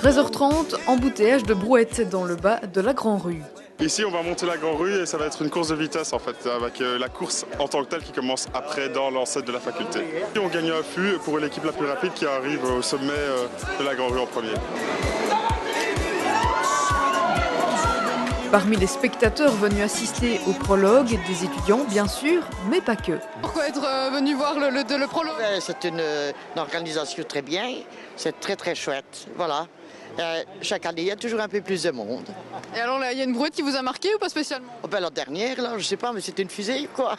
13h30, embouteillage de brouettes dans le bas de la Grand Rue. Ici, on va monter la Grand Rue et ça va être une course de vitesse en fait, avec la course en tant que telle qui commence après dans l'enceinte de la faculté. Et on gagne un fût pour l'équipe la plus rapide qui arrive au sommet de la Grand Rue en premier. Parmi les spectateurs venus assister au prologue, des étudiants bien sûr, mais pas que. Pourquoi être venu voir le prologue? C'est une organisation très bien, c'est très chouette, voilà. Chaque année, il y a toujours un peu plus de monde. Et alors là, il y a une brouette qui vous a marqué ou pas spécialement? Oh ben, la dernière, là, je sais pas, mais c'était une fusée, quoi.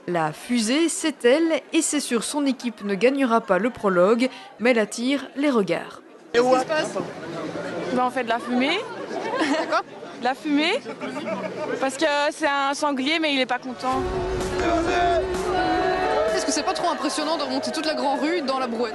La fusée, c'est elle, et c'est sûr son équipe ne gagnera pas le prologue, mais elle attire les regards. Et qu'est-ce qui se passe? On fait de la fumée. D'accord. De la fumée, parce que c'est un sanglier, mais il est pas content. Est-ce que c'est pas trop impressionnant de remonter toute la Grand Rue dans la brouette?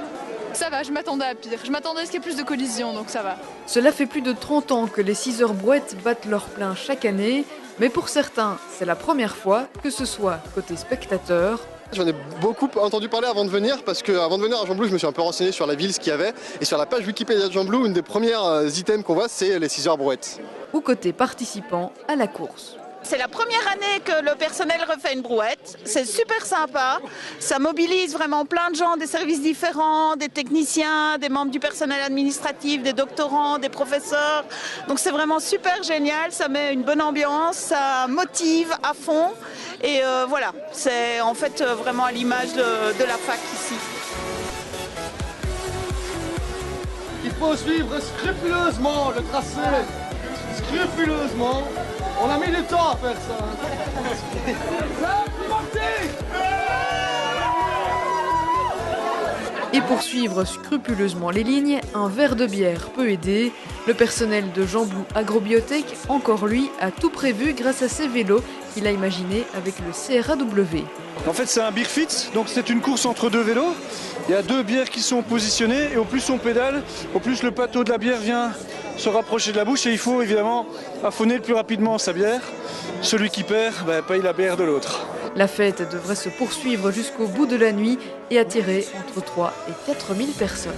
Ça va, je m'attendais à pire. Je m'attendais à ce qu'il y ait plus de collisions, donc ça va. Cela fait plus de 30 ans que les 6 heures brouettes battent leur plein chaque année, mais pour certains, c'est la première fois, que ce soit côté spectateur. J'en ai beaucoup entendu parler avant de venir, parce qu'avant de venir à Gembloux, je me suis un peu renseigné sur la ville, ce qu'il y avait. Et sur la page Wikipédia de Gembloux, une des premières items qu'on voit, c'est les 6 heures brouettes. Ou côté participants à la course. C'est la première année que le personnel refait une brouette. C'est super sympa. Ça mobilise vraiment plein de gens, des services différents, des techniciens, des membres du personnel administratif, des doctorants, des professeurs. Donc c'est vraiment super génial. Ça met une bonne ambiance, ça motive à fond. Et voilà, c'est en fait vraiment à l'image de la fac ici. Il faut suivre scrupuleusement le tracé. Scrupuleusement. On a mis du temps à faire ça. Et pour suivre scrupuleusement les lignes, un verre de bière peut aider. Le personnel de Gembloux Agrobiotech, encore lui, a tout prévu grâce à ses vélos qu'il a imaginés avec le CRAW. En fait, c'est un beer fit, donc c'est une course entre deux vélos. Il y a deux bières qui sont positionnées et au plus on pédale, au plus le plateau de la bière vient se rapprocher de la bouche et il faut évidemment affonner le plus rapidement sa bière. Celui qui perd paye la bière de l'autre. La fête devrait se poursuivre jusqu'au bout de la nuit et attirer entre 3 et 4 000 personnes.